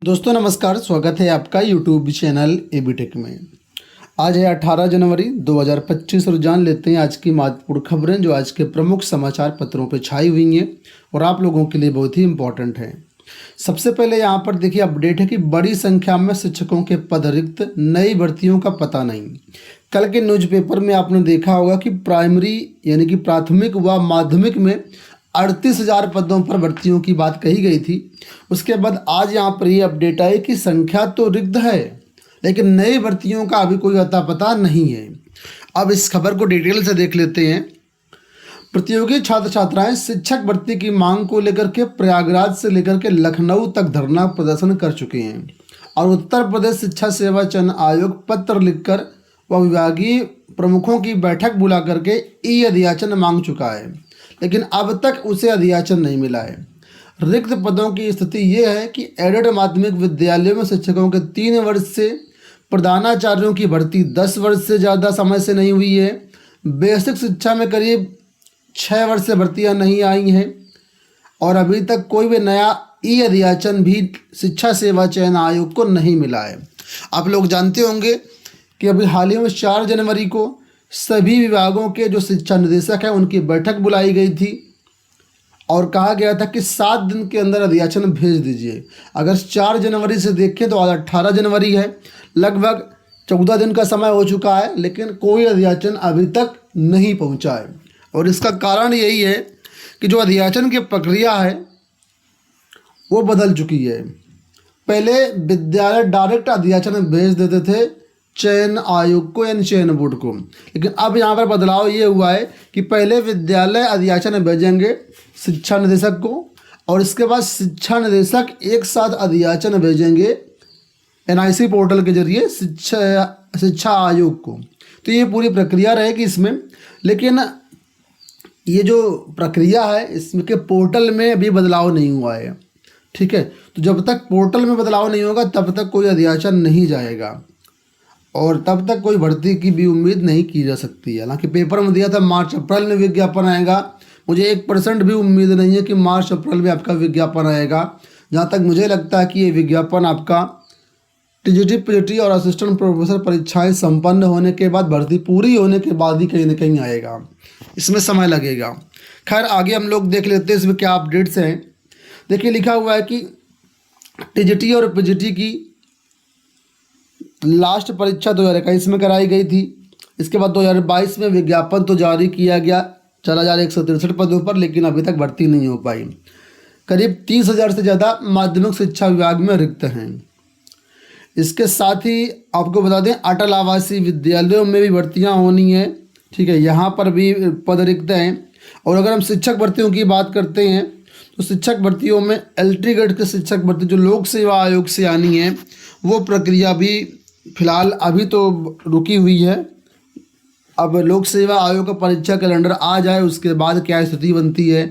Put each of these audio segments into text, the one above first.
दोस्तों नमस्कार, स्वागत है आपका यूट्यूब चैनल एबीटेक में। आज है 18 जनवरी 2025 और जान लेते हैं आज की महत्वपूर्ण खबरें जो आज के प्रमुख समाचार पत्रों पर छाई हुई हैं और आप लोगों के लिए बहुत ही इम्पोर्टेंट है। सबसे पहले यहाँ पर देखिए अपडेट है कि बड़ी संख्या में शिक्षकों के पद रिक्त, नई भर्तियों का पता नहीं। कल के न्यूज़पेपर में आपने देखा होगा कि प्राइमरी यानी कि प्राथमिक व माध्यमिक में 38,000 पदों पर भर्तियों की बात कही गई थी। उसके बाद आज यहाँ पर ये अपडेट आई कि संख्या तो रिक्त है लेकिन नई भर्तियों का अभी कोई अता पता नहीं है। अब इस खबर को डिटेल से देख लेते हैं। प्रतियोगी छात्र छात्राएं शिक्षक भर्ती की मांग को लेकर के प्रयागराज से लेकर के लखनऊ तक धरना प्रदर्शन कर चुके हैं और उत्तर प्रदेश शिक्षा सेवा चयन आयोग पत्र लिखकर व विभागीय प्रमुखों की बैठक बुला करके ई अध्याचन मांग चुका है, लेकिन अब तक उसे अध्याचन नहीं मिला है। रिक्त पदों की स्थिति ये है कि एडेड माध्यमिक विद्यालयों में शिक्षकों के 3 वर्ष से, प्रधानाचार्यों की भर्ती 10 वर्ष से ज़्यादा समय से नहीं हुई है। बेसिक शिक्षा में करीब 6 वर्ष से भर्तियां नहीं आई हैं और अभी तक कोई भी नया ई अध्याचन भी शिक्षा सेवा चयन आयोग को नहीं मिला है। आप लोग जानते होंगे कि अभी हाल ही में 4 जनवरी को सभी विभागों के जो शिक्षा निदेशक हैं उनकी बैठक बुलाई गई थी और कहा गया था कि 7 दिन के अंदर अध्याचन भेज दीजिए। अगर 4 जनवरी से देखें तो आज 18 जनवरी है, लगभग 14 दिन का समय हो चुका है, लेकिन कोई अध्याचन अभी तक नहीं पहुंचा है। और इसका कारण यही है कि जो अध्याचन की प्रक्रिया है वो बदल चुकी है। पहले विद्यालय डायरेक्ट अध्याचन भेज देते थे चयन आयोग को यानी चयन बोर्ड को, लेकिन अब यहाँ पर बदलाव ये हुआ है कि पहले विद्यालय अध्याचन भेजेंगे शिक्षा निदेशक को और इसके बाद शिक्षा निदेशक एक साथ अध्याचन भेजेंगे एनआईसी पोर्टल के जरिए शिक्षा आयोग को। तो ये पूरी प्रक्रिया रहेगी इसमें, लेकिन ये जो प्रक्रिया है इसमें के पोर्टल में अभी बदलाव नहीं हुआ है। ठीक है, तो जब तक पोर्टल में बदलाव नहीं होगा तब तक कोई अध्याचन नहीं जाएगा और तब तक कोई भर्ती की भी उम्मीद नहीं की जा सकती है। हालांकि पेपर में दिया था मार्च अप्रैल में विज्ञापन आएगा, मुझे 1% भी उम्मीद नहीं है कि मार्च अप्रैल में आपका विज्ञापन आएगा। जहाँ तक मुझे लगता है कि ये विज्ञापन आपका टीजीटी पीजीटी और असिस्टेंट प्रोफेसर परीक्षाएं संपन्न होने के बाद, भर्ती पूरी होने के बाद ही कहीं ना कहीं आएगा, इसमें समय लगेगा। खैर आगे हम लोग देख लेते हैं इसमें क्या अपडेट्स हैं। देखिए लिखा हुआ है कि टीजीटी और पीजीटी की लास्ट परीक्षा 2021 में कराई गई थी। इसके बाद 2022 में विज्ञापन तो जारी किया गया 4,163 पदों पर, लेकिन अभी तक भर्ती नहीं हो पाई। करीब 30,000 से ज़्यादा माध्यमिक शिक्षा विभाग में रिक्त हैं। इसके साथ ही आपको बता दें अटल आवासीय विद्यालयों में भी भर्तियां होनी है। ठीक है, यहाँ पर भी पद रिक्त हैं। और अगर हम शिक्षक भर्तियों की बात करते हैं तो शिक्षक भर्तियों में एलटी ग्रेड के शिक्षक भर्ती जो लोक सेवा आयोग से आनी है वो प्रक्रिया भी फिलहाल अभी तो रुकी हुई है। अब लोक सेवा आयोग का परीक्षा कैलेंडर आ जाए उसके बाद क्या स्थिति बनती है,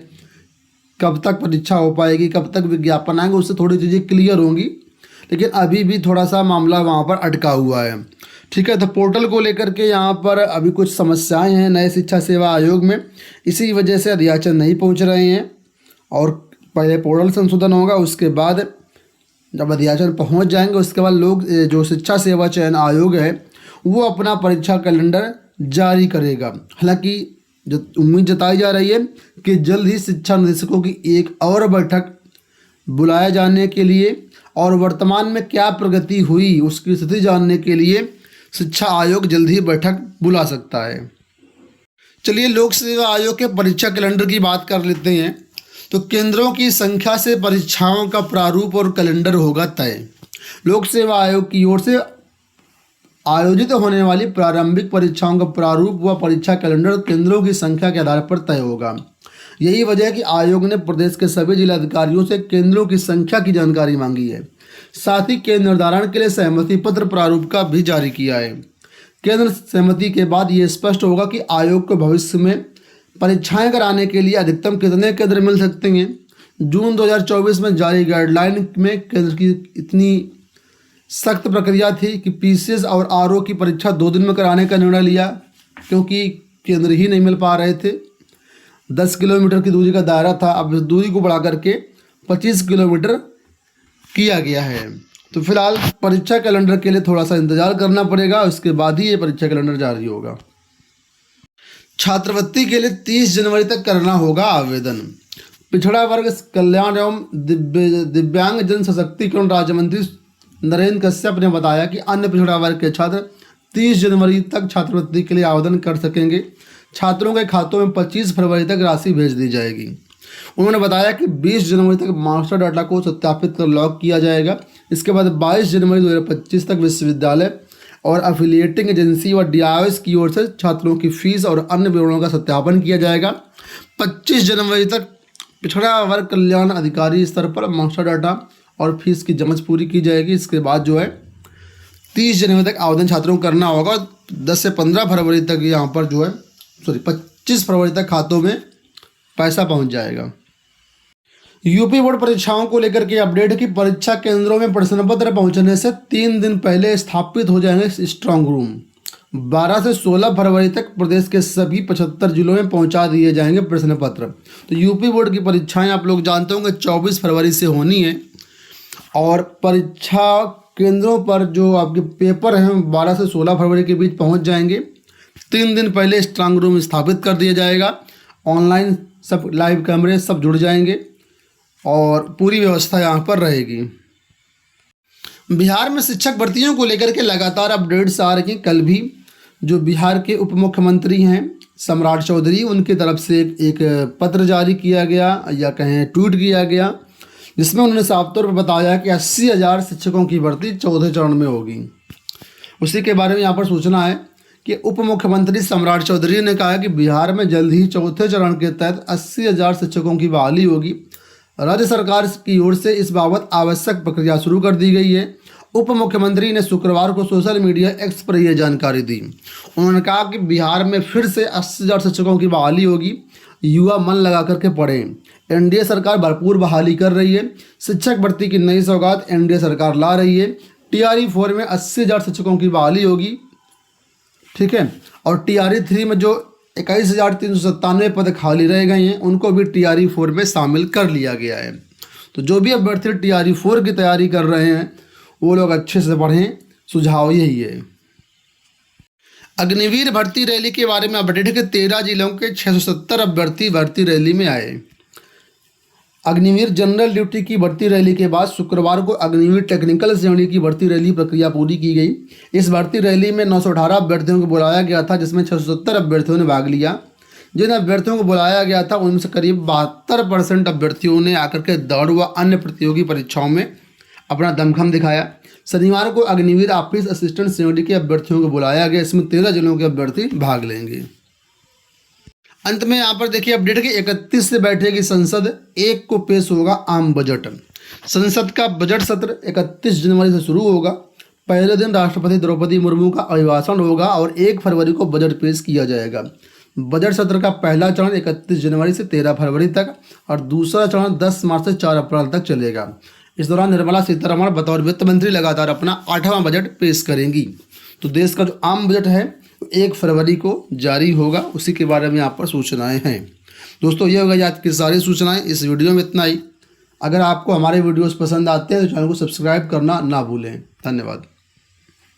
कब तक परीक्षा हो पाएगी, कब तक विज्ञापन आएंगे, उससे थोड़ी चीज़ें क्लियर होंगी, लेकिन अभी भी थोड़ा सा मामला वहाँ पर अटका हुआ है। ठीक है, तो पोर्टल को लेकर के यहाँ पर अभी कुछ समस्याएं हैं नए शिक्षा सेवा आयोग में, इसी वजह से अध्याचन नहीं पहुँच रहे हैं। और पहले पोर्टल संशोधन होगा, उसके बाद जब अध्याचन पहुंच जाएंगे उसके बाद लोग जो शिक्षा सेवा चयन आयोग है वो अपना परीक्षा कैलेंडर जारी करेगा। हालांकि जो उम्मीद जताई जा रही है कि जल्द ही शिक्षा निदेशकों की एक और बैठक बुलाए जाने के लिए और वर्तमान में क्या प्रगति हुई उसकी स्थिति जानने के लिए शिक्षा आयोग जल्द ही बैठक बुला सकता है। चलिए लोक सेवा आयोग के परीक्षा कैलेंडर की बात कर लेते हैं। तो केंद्रों की संख्या से परीक्षाओं का प्रारूप और कैलेंडर होगा तय। लोक सेवा आयोग की ओर से आयोजित होने वाली प्रारंभिक परीक्षाओं का प्रारूप व परीक्षा कैलेंडर केंद्रों की संख्या के आधार पर तय होगा। यही वजह है कि आयोग ने प्रदेश के सभी जिलाधिकारियों से केंद्रों की संख्या की जानकारी मांगी है। साथ ही केंद्र निर्धारण के लिए सहमति पत्र प्रारूप का भी जारी किया है। केंद्र सहमति के बाद ये स्पष्ट होगा कि आयोग को भविष्य में परीक्षाएं कराने के लिए अधिकतम कितने केंद्र मिल सकते हैं। जून 2024 में जारी गाइडलाइन में केंद्र की इतनी सख्त प्रक्रिया थी कि पीसीएस और आरओ की परीक्षा 2 दिन में कराने का निर्णय लिया, क्योंकि केंद्र ही नहीं मिल पा रहे थे। 10 किलोमीटर की दूरी का दायरा था, अब इस दूरी को बढ़ा करके 25 किलोमीटर किया गया है। तो फिलहाल परीक्षा कैलेंडर के लिए थोड़ा सा इंतजार करना पड़ेगा, उसके बाद ही ये परीक्षा कैलेंडर जारी होगा। छात्रवृत्ति के लिए 30 जनवरी तक करना होगा आवेदन। पिछड़ा वर्ग कल्याण एवं दिव्यांग जन सशक्तिकरण राज्य मंत्री नरेंद्र कश्यप ने बताया कि अन्य पिछड़ा वर्ग के छात्र 30 जनवरी तक छात्रवृत्ति के लिए आवेदन कर सकेंगे। छात्रों के खातों में 25 फरवरी तक राशि भेज दी जाएगी। उन्होंने बताया कि 20 जनवरी तक मास्टर डाटा को सत्यापित कर लॉक किया जाएगा। इसके बाद 22 जनवरी 2025 तक विश्वविद्यालय और एफिलिएटिंग एजेंसी व DIOS की ओर से छात्रों की फीस और अन्य विवरणों का सत्यापन किया जाएगा। 25 जनवरी तक पिछड़ा वर्ग कल्याण अधिकारी स्तर पर मास्टर डाटा और फीस की जांच पूरी की जाएगी। इसके बाद जो है 30 जनवरी तक आवेदन छात्रों को करना होगा। 10 से 15 फरवरी तक यहाँ पर जो है 25 फरवरी तक खातों में पैसा पहुँच जाएगा। यूपी बोर्ड परीक्षाओं को लेकर के अपडेट की परीक्षा केंद्रों में प्रश्न पत्र पहुंचने से 3 दिन पहले स्थापित हो जाएंगे स्ट्रांग रूम। 12 से 16 फरवरी तक प्रदेश के सभी 75 जिलों में पहुंचा दिए जाएंगे प्रश्न पत्र। तो यूपी बोर्ड की परीक्षाएं आप लोग जानते होंगे 24 फरवरी से होनी है और परीक्षा केंद्रों पर जो आपके पेपर हैं 12 से 16 फरवरी के बीच पहुँच जाएंगे। 3 दिन पहले स्ट्रांग रूम स्थापित कर दिया जाएगा। ऑनलाइन सब लाइव कैमरे सब जुड़ जाएंगे और पूरी व्यवस्था यहाँ पर रहेगी। बिहार में शिक्षक भर्तियों को लेकर के लगातार अपडेट्स आ रही हैं। कल भी जो बिहार के उप मुख्यमंत्री हैं सम्राट चौधरी, उनकी तरफ से एक पत्र जारी किया गया या कहें ट्वीट किया गया, जिसमें उन्होंने साफ तौर पर बताया कि 80,000 शिक्षकों की भर्ती 14 चरण में होगी। उसी के बारे में यहाँ पर सूचना है कि उप मुख्यमंत्री सम्राट चौधरी ने कहा कि बिहार में जल्द ही चौथे चरण के तहत 80,000 शिक्षकों की बहाली होगी। राज्य सरकार की ओर से इस बाबत आवश्यक प्रक्रिया शुरू कर दी गई है। उप मुख्यमंत्री ने शुक्रवार को सोशल मीडिया एक्स पर यह जानकारी दी। उन्होंने कहा कि बिहार में फिर से 80,000 शिक्षकों की बहाली होगी। युवा मन लगा करके पढ़ें। एनडीए सरकार भरपूर बहाली कर रही है। शिक्षक भर्ती की नई सौगात एनडीए सरकार ला रही है। TRE 4 में 80,000 शिक्षकों की बहाली होगी, ठीक है। और TRE 3 में जो 21,397 पद खाली रह गए हैं उनको भी TRE 4 में शामिल कर लिया गया है। तो जो भी अभ्यर्थी TRE 4 की तैयारी कर रहे हैं वो लोग अच्छे से पढ़ें, सुझाव यही है। अग्निवीर भर्ती रैली के बारे में अपडेट है कि 13 जिलों के 670 अभ्यर्थी भर्ती रैली में आए। अग्निवीर जनरल ड्यूटी की भर्ती रैली के बाद शुक्रवार को अग्निवीर टेक्निकल श्रेणी की भर्ती रैली प्रक्रिया पूरी की गई। इस भर्ती रैली में 918 अभ्यर्थियों को बुलाया गया था, जिसमें 670 अभ्यर्थियों ने भाग लिया। जिन अभ्यर्थियों को बुलाया गया था उनमें से करीब 72% अभ्यर्थियों ने आकर के दौड़ व अन्य प्रतियोगी परीक्षाओं में अपना दमखम दिखाया। शनिवार को अग्निवीर ऑफिस असिस्टेंट श्रेणी के अभ्यर्थियों को बुलाया गया। इसमें 13 जिलों के अभ्यर्थी भाग लेंगे। अंत में यहाँ पर देखिए अपडेट कि 31 से बैठेगी संसद, 1 को पेश होगा आम बजट। संसद का बजट सत्र 31 जनवरी से शुरू होगा। पहले दिन राष्ट्रपति द्रौपदी मुर्मू का अभिभाषण होगा और 1 फरवरी को बजट पेश किया जाएगा। बजट सत्र का पहला चरण 31 जनवरी से 13 फरवरी तक और दूसरा चरण 10 मार्च से 4 अप्रैल तक चलेगा। इस दौरान निर्मला सीतारमण बतौर वित्त मंत्री लगातार अपना 8वां बजट पेश करेंगी। तो देश का जो आम बजट है 1 फरवरी को जारी होगा। उसी के बारे में यहाँ पर सूचनाएं हैं। दोस्तों ये होगा आज की सारी सूचनाएं। इस वीडियो में इतना ही। अगर आपको हमारे वीडियोस पसंद आते हैं तो चैनल को सब्सक्राइब करना ना भूलें। धन्यवाद।